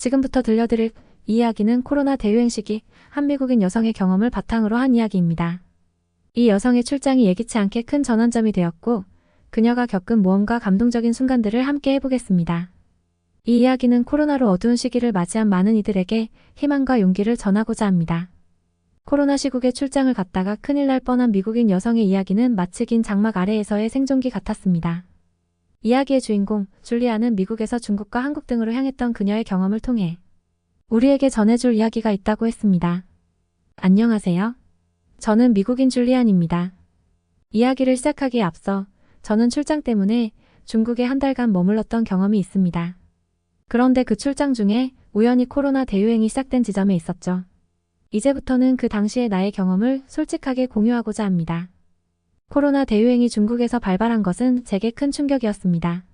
지금부터 들려드릴 이야기는 코로나 대유행 시기 한 미국인 여성의 경험을 바탕으로 한 이야기입니다. 이 여성의 출장이 예기치 않게 큰 전환점이 되었고 그녀가 겪은 모험과 감동적인 순간들을 함께 해보겠습니다. 이 이야기는 코로나로 어두운 시기를 맞이한 많은 이들에게 희망과 용기를 전하고자 합니다. 코로나 시국에 출장을 갔다가 큰일 날 뻔한 미국인 여성의 이야기는 마치 긴 장막 아래에서의 생존기 같았습니다. 이야기의 주인공 줄리아는 미국에서 중국과 한국 등으로 향했던 그녀의 경험을 통해 우리에게 전해줄 이야기가 있다고 했습니다. 안녕하세요. 저는 미국인 줄리안입니다. 이야기를 시작하기에 앞서 저는 출장 때문에 중국에 한 달간 머물렀던 경험이 있습니다. 그런데 그 출장 중에 우연히 코로나 대유행이 시작된 지점에 있었죠. 이제부터는 그 당시의 나의 경험을 솔직하게 공유하고자 합니다. 코로나 대유행이 중국에서 발발한 것은 제게 큰 충격이었습니다.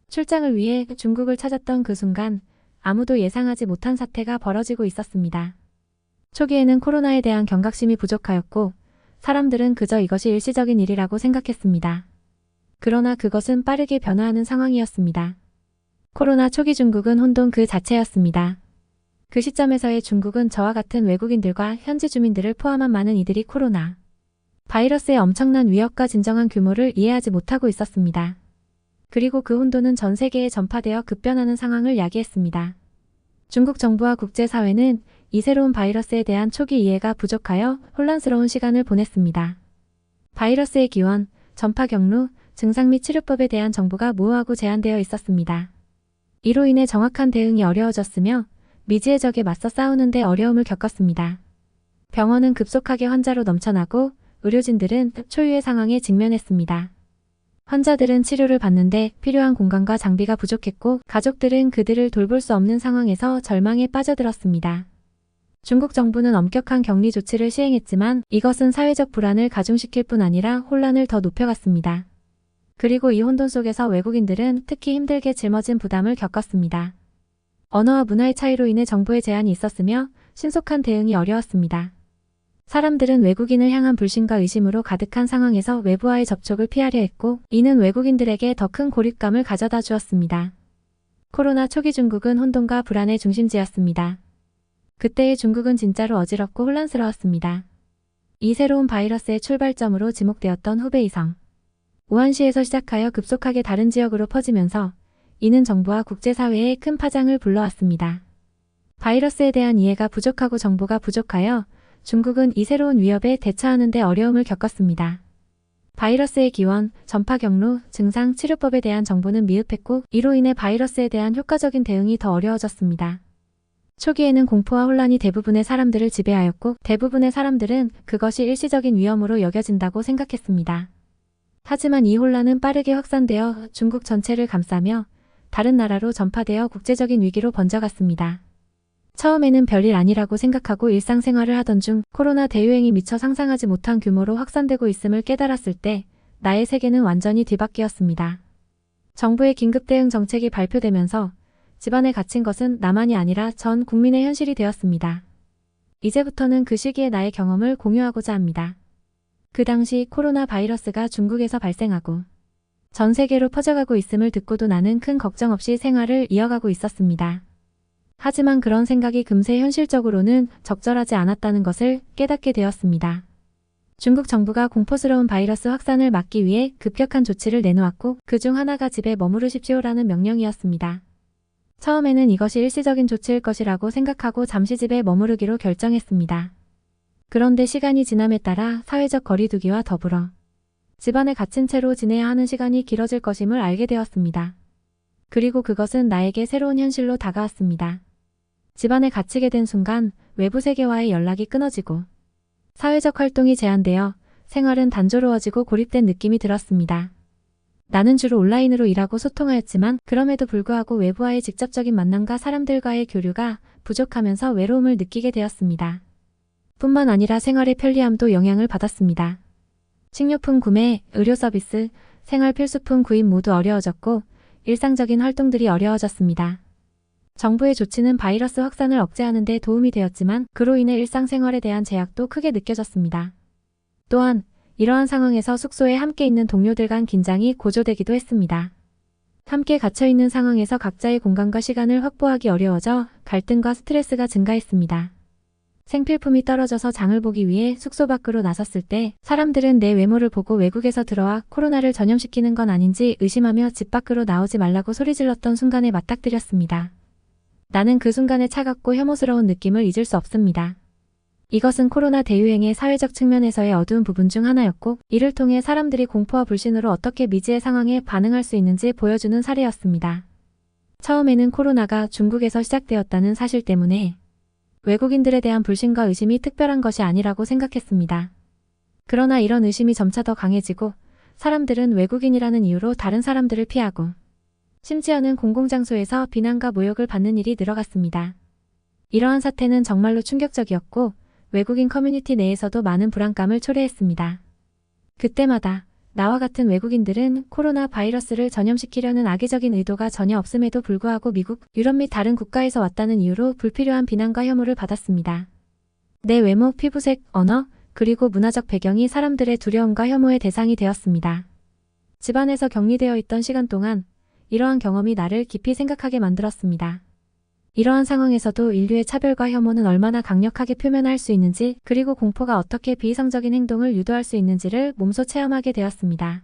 출장을 위해 중국을 찾았던 그 순간 아무도 예상하지 못한 사태가 벌어지고 있었습니다. 초기에는 코로나에 대한 경각심이 부족하였고 사람들은 그저 이것이 일시적인 일이라고 생각했습니다. 그러나 그것은 빠르게 변화하는 상황이었습니다. 코로나 초기 중국은 혼돈 그 자체였습니다. 그 시점에서의 중국은 저와 같은 외국인들과 현지 주민들을 포함한 많은 이들이 코로나 바이러스의 엄청난 위협과 진정한 규모를 이해하지 못하고 있었습니다. 그리고 그 혼돈은 전 세계에 전파되어 급변하는 상황을 야기했습니다. 중국 정부와 국제사회는 이 새로운 바이러스에 대한 초기 이해가 부족하여 혼란스러운 시간을 보냈습니다. 바이러스의 기원, 전파 경로, 증상 및 치료법에 대한 정보가 모호하고 제한되어 있었습니다. 이로 인해 정확한 대응이 어려워졌으며 미지의 적에 맞서 싸우는 데 어려움을 겪었습니다. 병원은 급속하게 환자로 넘쳐나고 의료진들은 초유의 상황에 직면했습니다. 환자들은 치료를 받는데 필요한 공간과 장비가 부족했고 가족들은 그들을 돌볼 수 없는 상황에서 절망에 빠져들었습니다. 중국 정부는 엄격한 격리 조치를 시행했지만 이것은 사회적 불안을 가중시킬 뿐 아니라 혼란을 더 높여갔습니다. 그리고 이 혼돈 속에서 외국인들은 특히 힘들게 짊어진 부담을 겪었습니다. 언어와 문화의 차이로 인해 정보의 제한이 있었으며 신속한 대응이 어려웠습니다. 사람들은 외국인을 향한 불신과 의심으로 가득한 상황에서 외부와의 접촉을 피하려 했고 이는 외국인들에게 더 큰 고립감을 가져다 주었습니다. 코로나 초기 중국은 혼돈과 불안의 중심지였습니다. 그때의 중국은 진짜로 어지럽고 혼란스러웠습니다. 이 새로운 바이러스의 출발점으로 지목되었던 후베이성 우한시에서 시작하여 급속하게 다른 지역으로 퍼지면서 이는 정부와 국제사회에 큰 파장을 불러왔습니다. 바이러스에 대한 이해가 부족하고 정보가 부족하여 중국은 이 새로운 위협에 대처하는 데 어려움을 겪었습니다. 바이러스의 기원, 전파 경로, 증상, 치료법에 대한 정보는 미흡했고 이로 인해 바이러스에 대한 효과적인 대응이 더 어려워졌습니다. 초기에는 공포와 혼란이 대부분의 사람들을 지배하였고 대부분의 사람들은 그것이 일시적인 위험으로 여겨진다고 생각했습니다. 하지만 이 혼란은 빠르게 확산되어 중국 전체를 감싸며 다른 나라로 전파되어 국제적인 위기로 번져갔습니다. 처음에는 별일 아니라고 생각하고 일상생활을 하던 중 코로나 대유행이 미처 상상하지 못한 규모로 확산되고 있음을 깨달았을 때 나의 세계는 완전히 뒤바뀌었습니다. 정부의 긴급 대응 정책이 발표되면서 집안에 갇힌 것은 나만이 아니라 전 국민의 현실이 되었습니다. 이제부터는 그 시기의 나의 경험을 공유하고자 합니다. 그 당시 코로나 바이러스가 중국에서 발생하고 전 세계로 퍼져가고 있음을 듣고도 나는 큰 걱정 없이 생활을 이어가고 있었습니다. 하지만 그런 생각이 금세 현실적으로는 적절하지 않았다는 것을 깨닫게 되었습니다. 중국 정부가 공포스러운 바이러스 확산을 막기 위해 급격한 조치를 내놓았고 그중 하나가 집에 머무르십시오라는 명령이었습니다. 처음에는 이것이 일시적인 조치일 것이라고 생각하고 잠시 집에 머무르기로 결정했습니다. 그런데 시간이 지남에 따라 사회적 거리두기와 더불어 집안에 갇힌 채로 지내야 하는 시간이 길어질 것임을 알게 되었습니다. 그리고 그것은 나에게 새로운 현실로 다가왔습니다. 집안에 갇히게 된 순간 외부 세계와의 연락이 끊어지고 사회적 활동이 제한되어 생활은 단조로워지고 고립된 느낌이 들었습니다. 나는 주로 온라인으로 일하고 소통하였지만 그럼에도 불구하고 외부와의 직접적인 만남과 사람들과의 교류가 부족하면서 외로움을 느끼게 되었습니다. 뿐만 아니라 생활의 편리함도 영향을 받았습니다. 식료품 구매, 의료 서비스, 생활 필수품 구입 모두 어려워졌고 일상적인 활동들이 어려워졌습니다. 정부의 조치는 바이러스 확산을 억제하는 데 도움이 되었지만 그로 인해 일상생활에 대한 제약도 크게 느껴졌습니다. 또한 이러한 상황에서 숙소에 함께 있는 동료들 간 긴장이 고조되기도 했습니다. 함께 갇혀있는 상황에서 각자의 공간과 시간을 확보하기 어려워져 갈등과 스트레스가 증가했습니다. 생필품이 떨어져서 장을 보기 위해 숙소 밖으로 나섰을 때 사람들은 내 외모를 보고 외국에서 들어와 코로나를 전염시키는 건 아닌지 의심하며 집 밖으로 나오지 말라고 소리질렀던 순간에 맞닥뜨렸습니다. 나는 그 순간의 차갑고 혐오스러운 느낌을 잊을 수 없습니다. 이것은 코로나 대유행의 사회적 측면에서의 어두운 부분 중 하나였고, 이를 통해 사람들이 공포와 불신으로 어떻게 미지의 상황에 반응할 수 있는지 보여주는 사례였습니다. 처음에는 코로나가 중국에서 시작되었다는 사실 때문에 외국인들에 대한 불신과 의심이 특별한 것이 아니라고 생각했습니다. 그러나 이런 의심이 점차 더 강해지고 사람들은 외국인이라는 이유로 다른 사람들을 피하고 심지어는 공공장소에서 비난과 모욕을 받는 일이 늘어갔습니다. 이러한 사태는 정말로 충격적이었고 외국인 커뮤니티 내에서도 많은 불안감을 초래했습니다. 그때마다 나와 같은 외국인들은 코로나 바이러스를 전염시키려는 악의적인 의도가 전혀 없음에도 불구하고 미국, 유럽 및 다른 국가에서 왔다는 이유로 불필요한 비난과 혐오를 받았습니다. 내 외모, 피부색, 언어, 그리고 문화적 배경이 사람들의 두려움과 혐오의 대상이 되었습니다. 집안에서 격리되어 있던 시간 동안 이러한 경험이 나를 깊이 생각하게 만들었습니다. 이러한 상황에서도 인류의 차별과 혐오는 얼마나 강력하게 표면화할 수 있는지, 그리고 공포가 어떻게 비이성적인 행동을 유도할 수 있는지를 몸소 체험하게 되었습니다.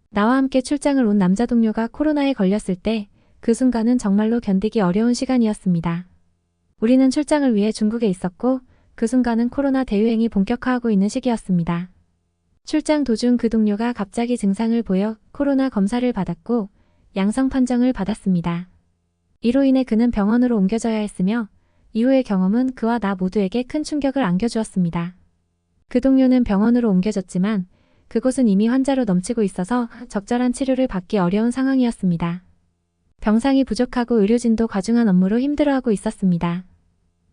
나와 함께 출장을 온 남자 동료가 코로나에 걸렸을 때 그 순간은 정말로 견디기 어려운 시간이었습니다. 우리는 출장을 위해 중국에 있었고 그 순간은 코로나 대유행이 본격화하고 있는 시기였습니다. 출장 도중 그 동료가 갑자기 증상을 보여 코로나 검사를 받았고 양성 판정을 받았습니다. 이로 인해 그는 병원으로 옮겨져야 했으며 이후의 경험은 그와 나 모두에게 큰 충격을 안겨주었습니다. 그 동료는 병원으로 옮겨졌지만 그곳은 이미 환자로 넘치고 있어서 적절한 치료를 받기 어려운 상황이었습니다. 병상이 부족하고 의료진도 과중한 업무로 힘들어하고 있었습니다.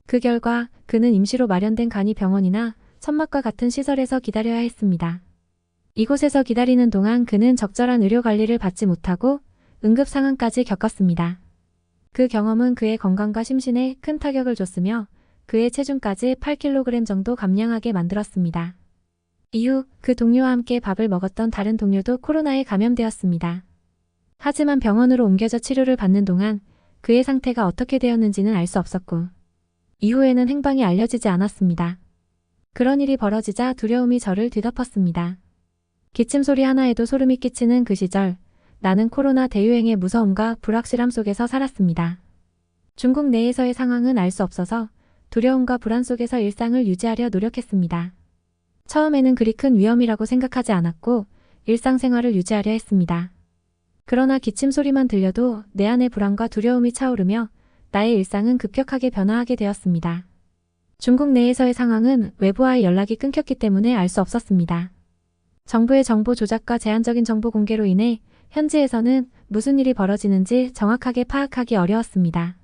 그 결과 그는 임시로 마련된 간이병원이나 천막과 같은 시설에서 기다려야 했습니다. 이곳에서 기다리는 동안 그는 적절한 의료 관리를 받지 못하고 응급 상황까지 겪었습니다. 그 경험은 그의 건강과 심신에 큰 타격을 줬으며 그의 체중까지 8kg 정도 감량하게 만들었습니다. 이후 그 동료와 함께 밥을 먹었던 다른 동료도 코로나에 감염되었습니다. 하지만 병원으로 옮겨져 치료를 받는 동안 그의 상태가 어떻게 되었는지는 알 수 없었고 이후에는 행방이 알려지지 않았습니다. 그런 일이 벌어지자 두려움이 저를 뒤덮었습니다. 기침 소리 하나에도 소름이 끼치는 그 시절, 나는 코로나 대유행의 무서움과 불확실함 속에서 살았습니다. 중국 내에서의 상황은 알 수 없어서 두려움과 불안 속에서 일상을 유지하려 노력했습니다. 처음에는 그리 큰 위험이라고 생각하지 않았고 일상생활을 유지하려 했습니다. 그러나 기침 소리만 들려도 내 안의 불안과 두려움이 차오르며 나의 일상은 급격하게 변화하게 되었습니다. 중국 내에서의 상황은 외부와의 연락이 끊겼기 때문에 알 수 없었습니다. 정부의 정보 조작과 제한적인 정보 공개로 인해 현지에서는 무슨 일이 벌어지는지 정확하게 파악하기 어려웠습니다.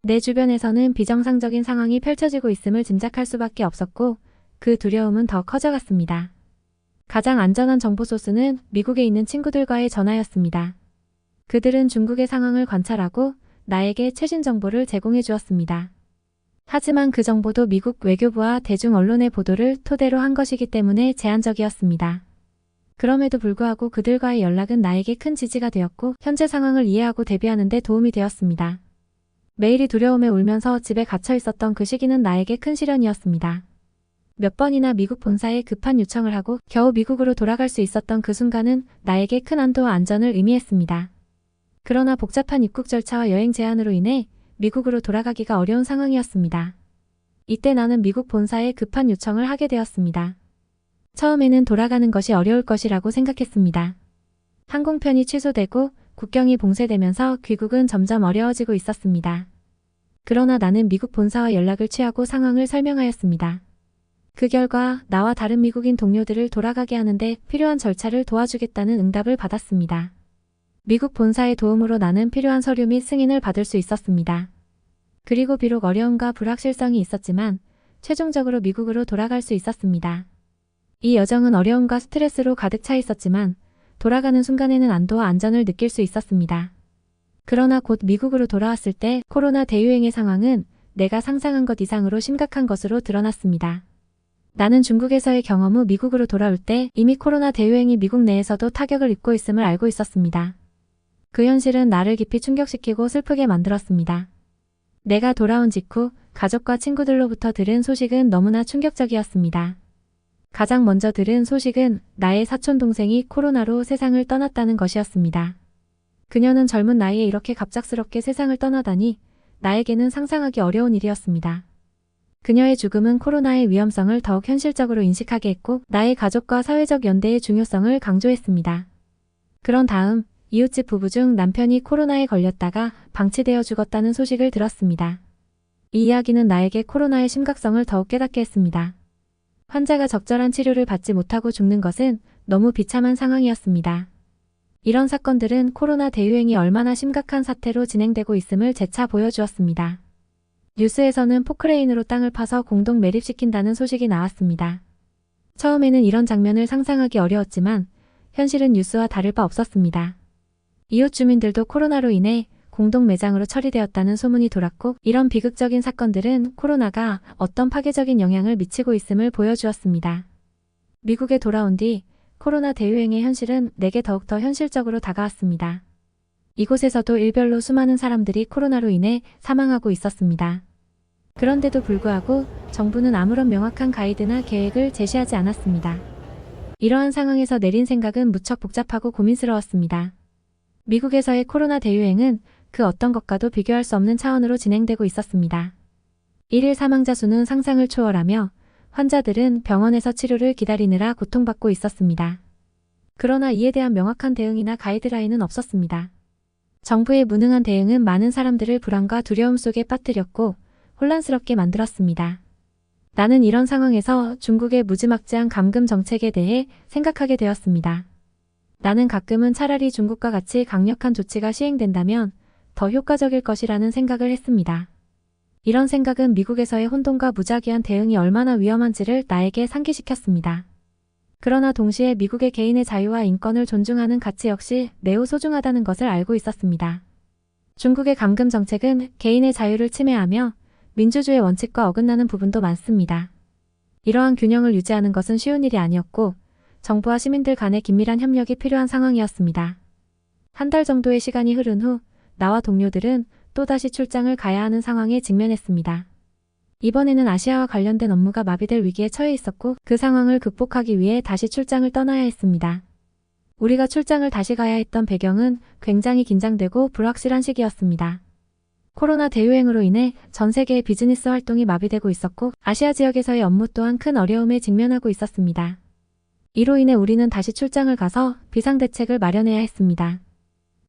내 주변에서는 비정상적인 상황이 펼쳐지고 있음을 짐작할 수밖에 없었고 그 두려움은 더 커져갔습니다. 가장 안전한 정보 소스는 미국에 있는 친구들과의 전화였습니다. 그들은 중국의 상황을 관찰하고 나에게 최신 정보를 제공해 주었습니다. 하지만 그 정보도 미국 외교부와 대중 언론의 보도를 토대로 한 것이기 때문에 제한적이었습니다. 그럼에도 불구하고 그들과의 연락은 나에게 큰 지지가 되었고 현재 상황을 이해하고 대비하는 데 도움이 되었습니다. 매일이 두려움에 울면서 집에 갇혀 있었던 그 시기는 나에게 큰 시련이었습니다. 몇 번이나 미국 본사에 급한 요청을 하고 겨우 미국으로 돌아갈 수 있었던 그 순간은 나에게 큰 안도와 안전을 의미했습니다. 그러나 복잡한 입국 절차와 여행 제한으로 인해 미국으로 돌아가기가 어려운 상황이었습니다. 이때 나는 미국 본사에 급한 요청을 하게 되었습니다. 처음에는 돌아가는 것이 어려울 것이라고 생각했습니다. 항공편이 취소되고 국경이 봉쇄되면서 귀국은 점점 어려워지고 있었습니다. 그러나 나는 미국 본사와 연락을 취하고 상황을 설명하였습니다. 그 결과 나와 다른 미국인 동료들을 돌아가게 하는데 필요한 절차를 도와주겠다는 응답을 받았습니다. 미국 본사의 도움으로 나는 필요한 서류 및 승인을 받을 수 있었습니다. 그리고 비록 어려움과 불확실성이 있었지만 최종적으로 미국으로 돌아갈 수 있었습니다. 이 여정은 어려움과 스트레스로 가득 차 있었지만 돌아가는 순간에는 안도와 안전을 느낄 수 있었습니다. 그러나 곧 미국으로 돌아왔을 때 코로나 대유행의 상황은 내가 상상한 것 이상으로 심각한 것으로 드러났습니다. 나는 중국에서의 경험 후 미국으로 돌아올 때 이미 코로나 대유행이 미국 내에서도 타격을 입고 있음을 알고 있었습니다. 그 현실은 나를 깊이 충격시키고 슬프게 만들었습니다. 내가 돌아온 직후 가족과 친구들로부터 들은 소식은 너무나 충격적이었습니다. 가장 먼저 들은 소식은 나의 사촌동생이 코로나로 세상을 떠났다는 것이었습니다. 그녀는 젊은 나이에 이렇게 갑작스럽게 세상을 떠나다니 나에게는 상상하기 어려운 일이었습니다. 그녀의 죽음은 코로나의 위험성을 더욱 현실적으로 인식하게 했고 나의 가족과 사회적 연대의 중요성을 강조했습니다. 그런 다음 이웃집 부부 중 남편이 코로나에 걸렸다가 방치되어 죽었다는 소식을 들었습니다. 이 이야기는 나에게 코로나의 심각성을 더욱 깨닫게 했습니다. 환자가 적절한 치료를 받지 못하고 죽는 것은 너무 비참한 상황이었습니다. 이런 사건들은 코로나 대유행이 얼마나 심각한 사태로 진행되고 있음을 재차 보여주었습니다. 뉴스에서는 포크레인으로 땅을 파서 공동 매립시킨다는 소식이 나왔습니다. 처음에는 이런 장면을 상상하기 어려웠지만 현실은 뉴스와 다를 바 없었습니다. 이웃 주민들도 코로나로 인해 공동 매장으로 처리되었다는 소문이 돌았고 이런 비극적인 사건들은 코로나가 어떤 파괴적인 영향을 미치고 있음을 보여주었습니다. 미국에 돌아온 뒤 코로나 대유행의 현실은 내게 더욱더 현실적으로 다가왔습니다. 이곳에서도 일별로 수많은 사람들이 코로나로 인해 사망하고 있었습니다. 그런데도 불구하고 정부는 아무런 명확한 가이드나 계획을 제시하지 않았습니다. 이러한 상황에서 내린 생각은 무척 복잡하고 고민스러웠습니다. 미국에서의 코로나 대유행은 그 어떤 것과도 비교할 수 없는 차원으로 진행되고 있었습니다. 일일 사망자 수는 상상을 초월하며 환자들은 병원에서 치료를 기다리느라 고통받고 있었습니다. 그러나 이에 대한 명확한 대응이나 가이드라인은 없었습니다. 정부의 무능한 대응은 많은 사람들을 불안과 두려움 속에 빠뜨렸고 혼란스럽게 만들었습니다. 나는 이런 상황에서 중국의 무지막지한 감금 정책에 대해 생각하게 되었습니다. 나는 가끔은 차라리 중국과 같이 강력한 조치가 시행된다면 더 효과적일 것이라는 생각을 했습니다. 이런 생각은 미국에서의 혼돈과 무작위한 대응이 얼마나 위험한지를 나에게 상기시켰습니다. 그러나 동시에 미국의 개인의 자유와 인권을 존중하는 가치 역시 매우 소중하다는 것을 알고 있었습니다. 중국의 감금 정책은 개인의 자유를 침해하며 민주주의 원칙과 어긋나는 부분도 많습니다. 이러한 균형을 유지하는 것은 쉬운 일이 아니었고 정부와 시민들 간의 긴밀한 협력이 필요한 상황이었습니다. 한 달 정도의 시간이 흐른 후 나와 동료들은 또다시 출장을 가야 하는 상황에 직면했습니다. 이번에는 아시아와 관련된 업무가 마비될 위기에 처해 있었고 그 상황을 극복하기 위해 다시 출장을 떠나야 했습니다. 우리가 출장을 다시 가야 했던 배경은 굉장히 긴장되고 불확실한 시기였습니다. 코로나 대유행으로 인해 전 세계의 비즈니스 활동이 마비되고 있었고 아시아 지역에서의 업무 또한 큰 어려움에 직면하고 있었습니다. 이로 인해 우리는 다시 출장을 가서 비상대책을 마련해야 했습니다.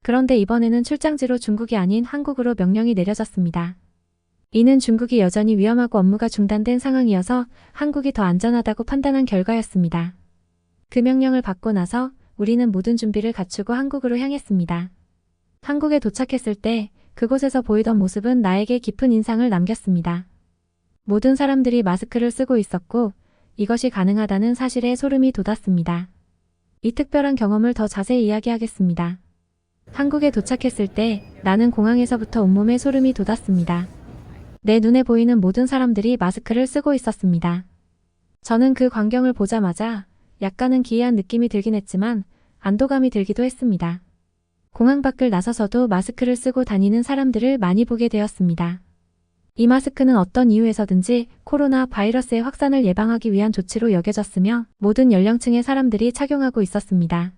그런데 이번에는 출장지로 중국이 아닌 한국으로 명령이 내려졌습니다. 이는 중국이 여전히 위험하고 업무가 중단된 상황이어서 한국이 더 안전하다고 판단한 결과였습니다. 그 명령을 받고 나서 우리는 모든 준비를 갖추고 한국으로 향했습니다. 한국에 도착했을 때 그곳에서 보이던 모습은 나에게 깊은 인상을 남겼습니다. 모든 사람들이 마스크를 쓰고 있었고 이것이 가능하다는 사실에 소름이 돋았습니다. 이 특별한 경험을 더 자세히 이야기하겠습니다. 한국에 도착했을 때 나는 공항에서부터 온몸에 소름이 돋았습니다. 내 눈에 보이는 모든 사람들이 마스크를 쓰고 있었습니다. 저는 그 광경을 보자마자 약간은 기이한 느낌이 들긴 했지만 안도감이 들기도 했습니다. 공항 밖을 나서서도 마스크를 쓰고 다니는 사람들을 많이 보게 되었습니다. 이 마스크는 어떤 이유에서든지 코로나 바이러스의 확산을 예방하기 위한 조치로 여겨졌으며 모든 연령층의 사람들이 착용하고 있었습니다.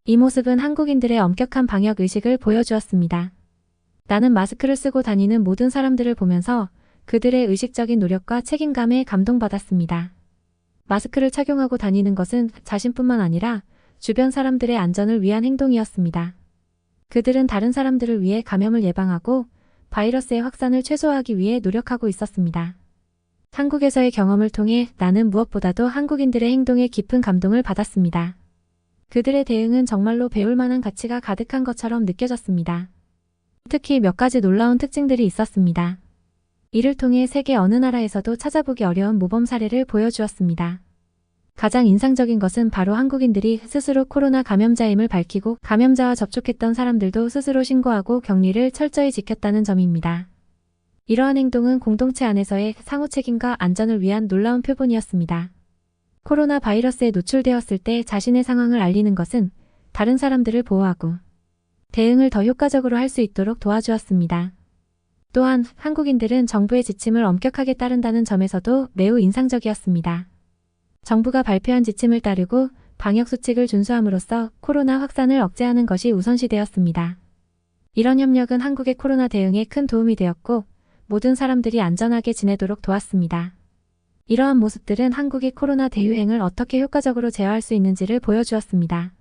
이 모습은 한국인들의 엄격한 방역 의식을 보여주었습니다. 나는 마스크를 쓰고 다니는 모든 사람들을 보면서 그들의 의식적인 노력과 책임감에 감동받았습니다. 마스크를 착용하고 다니는 것은 자신뿐만 아니라 주변 사람들의 안전을 위한 행동이었습니다. 그들은 다른 사람들을 위해 감염을 예방하고 바이러스의 확산을 최소화하기 위해 노력하고 있었습니다. 한국에서의 경험을 통해 나는 무엇보다도 한국인들의 행동에 깊은 감동을 받았습니다. 그들의 대응은 정말로 배울 만한 가치가 가득한 것처럼 느껴졌습니다. 특히 몇 가지 놀라운 특징들이 있었습니다. 이를 통해 세계 어느 나라에서도 찾아보기 어려운 모범 사례를 보여주었습니다. 가장 인상적인 것은 바로 한국인들이 스스로 코로나 감염자임을 밝히고 감염자와 접촉했던 사람들도 스스로 신고하고 격리를 철저히 지켰다는 점입니다. 이러한 행동은 공동체 안에서의 상호 책임과 안전을 위한 놀라운 표본이었습니다. 코로나 바이러스에 노출되었을 때 자신의 상황을 알리는 것은 다른 사람들을 보호하고 대응을 더 효과적으로 할 수 있도록 도와주었습니다. 또한 한국인들은 정부의 지침을 엄격하게 따른다는 점에서도 매우 인상적이었습니다. 정부가 발표한 지침을 따르고 방역수칙을 준수함으로써 코로나 확산을 억제하는 것이 우선시되었습니다. 이런 협력은 한국의 코로나 대응에 큰 도움이 되었고 모든 사람들이 안전하게 지내도록 도왔습니다. 이러한 모습들은 한국이 코로나 대유행을 어떻게 효과적으로 제어할 수 있는지를 보여주었습니다.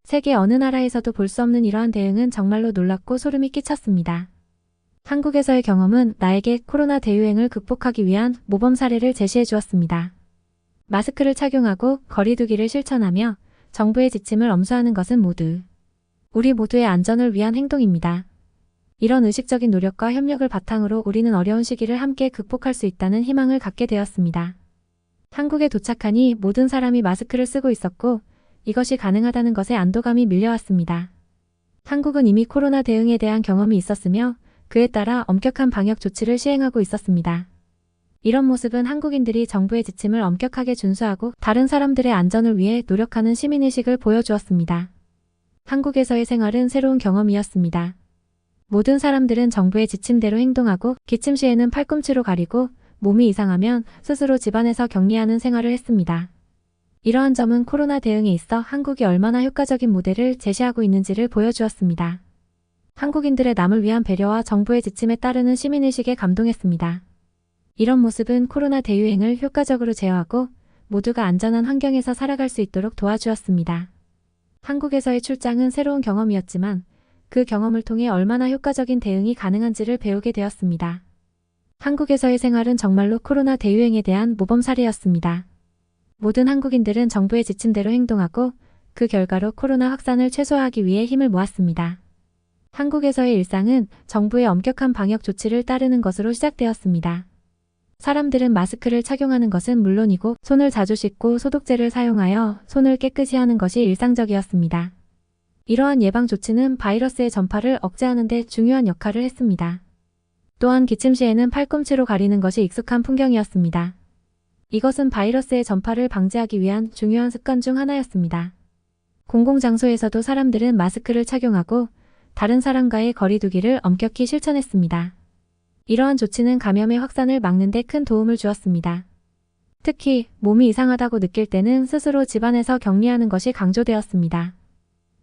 세계 어느 나라에서도 볼 수 없는 이러한 대응은 정말로 놀랍고 소름이 끼쳤습니다. 한국에서의 경험은 나에게 코로나 대유행을 극복하기 위한 모범 사례를 제시해 주었습니다. 마스크를 착용하고 거리 두기를 실천하며 정부의 지침을 엄수하는 것은 모두 우리 모두의 안전을 위한 행동입니다. 이런 의식적인 노력과 협력을 바탕으로 우리는 어려운 시기를 함께 극복할 수 있다는 희망을 갖게 되었습니다. 한국에 도착하니 모든 사람이 마스크를 쓰고 있었고 이것이 가능하다는 것에 안도감이 밀려왔습니다. 한국은 이미 코로나 대응에 대한 경험이 있었으며 그에 따라 엄격한 방역 조치를 시행하고 있었습니다. 이런 모습은 한국인들이 정부의 지침을 엄격하게 준수하고 다른 사람들의 안전을 위해 노력하는 시민의식을 보여주었습니다. 한국에서의 생활은 새로운 경험이었습니다. 모든 사람들은 정부의 지침대로 행동하고 기침 시에는 팔꿈치로 가리고 몸이 이상하면 스스로 집안에서 격리하는 생활을 했습니다. 이러한 점은 코로나 대응에 있어 한국이 얼마나 효과적인 모델을 제시하고 있는지를 보여주었습니다. 한국인들의 남을 위한 배려와 정부의 지침에 따르는 시민의식에 감동했습니다. 이런 모습은 코로나 대유행을 효과적으로 제어하고 모두가 안전한 환경에서 살아갈 수 있도록 도와주었습니다. 한국에서의 출장은 새로운 경험이었지만 그 경험을 통해 얼마나 효과적인 대응이 가능한지를 배우게 되었습니다. 한국에서의 생활은 정말로 코로나 대유행에 대한 모범 사례였습니다. 모든 한국인들은 정부의 지침대로 행동하고 그 결과로 코로나 확산을 최소화하기 위해 힘을 모았습니다. 한국에서의 일상은 정부의 엄격한 방역 조치를 따르는 것으로 시작되었습니다. 사람들은 마스크를 착용하는 것은 물론이고 손을 자주 씻고 소독제를 사용하여 손을 깨끗이 하는 것이 일상적이었습니다. 이러한 예방 조치는 바이러스의 전파를 억제하는 데 중요한 역할을 했습니다. 또한 기침 시에는 팔꿈치로 가리는 것이 익숙한 풍경이었습니다. 이것은 바이러스의 전파를 방지하기 위한 중요한 습관 중 하나였습니다. 공공장소에서도 사람들은 마스크를 착용하고 다른 사람과의 거리 두기를 엄격히 실천했습니다. 이러한 조치는 감염의 확산을 막는 데 큰 도움을 주었습니다. 특히 몸이 이상하다고 느낄 때는 스스로 집안에서 격리하는 것이 강조되었습니다.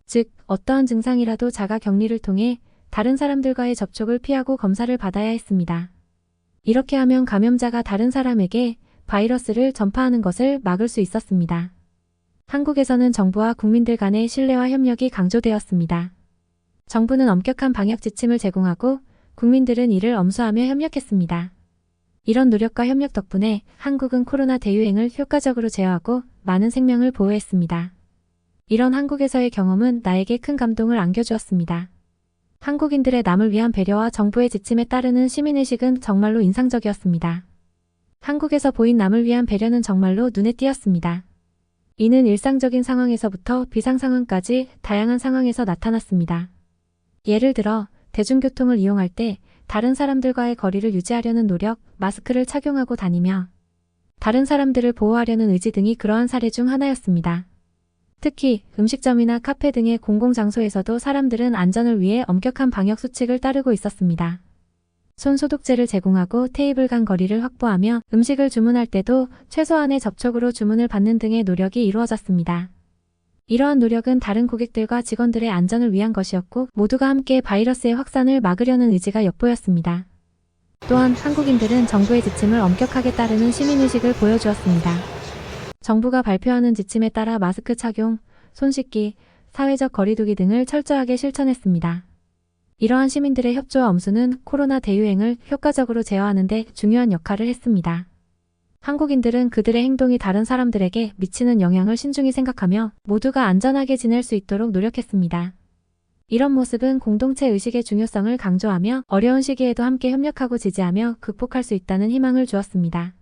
즉, 어떠한 증상이라도 자가 격리를 통해 다른 사람들과의 접촉을 피하고 검사를 받아야 했습니다. 이렇게 하면 감염자가 다른 사람에게 바이러스를 전파하는 것을 막을 수 있었습니다. 한국에서는 정부와 국민들 간의 신뢰와 협력이 강조되었습니다. 정부는 엄격한 방역 지침을 제공하고 국민들은 이를 엄수하며 협력했습니다. 이런 노력과 협력 덕분에 한국은 코로나 대유행을 효과적으로 제어하고 많은 생명을 보호했습니다. 이런 한국에서의 경험은 나에게 큰 감동을 안겨주었습니다. 한국인들의 남을 위한 배려와 정부의 지침에 따르는 시민의식은 정말로 인상적이었습니다. 한국에서 보인 남을 위한 배려는 정말로 눈에 띄었습니다. 이는 일상적인 상황에서부터 비상 상황까지 다양한 상황에서 나타났습니다. 예를 들어 대중교통을 이용할 때 다른 사람들과의 거리를 유지하려는 노력, 마스크를 착용하고 다니며 다른 사람들을 보호하려는 의지 등이 그러한 사례 중 하나였습니다. 특히 음식점이나 카페 등의 공공장소에서도 사람들은 안전을 위해 엄격한 방역 수칙을 따르고 있었습니다. 손 소독제를 제공하고 테이블 간 거리를 확보하며 음식을 주문할 때도 최소한의 접촉으로 주문을 받는 등의 노력이 이루어졌습니다. 이러한 노력은 다른 고객들과 직원들의 안전을 위한 것이었고 모두가 함께 바이러스의 확산을 막으려는 의지가 엿보였습니다. 또한 한국인들은 정부의 지침을 엄격하게 따르는 시민의식을 보여주었습니다. 정부가 발표하는 지침에 따라 마스크 착용, 손 씻기, 사회적 거리 두기 등을 철저하게 실천했습니다. 이러한 시민들의 협조와 엄수는 코로나 대유행을 효과적으로 제어하는 데 중요한 역할을 했습니다. 한국인들은 그들의 행동이 다른 사람들에게 미치는 영향을 신중히 생각하며 모두가 안전하게 지낼 수 있도록 노력했습니다. 이런 모습은 공동체 의식의 중요성을 강조하며 어려운 시기에도 함께 협력하고 지지하며 극복할 수 있다는 희망을 주었습니다.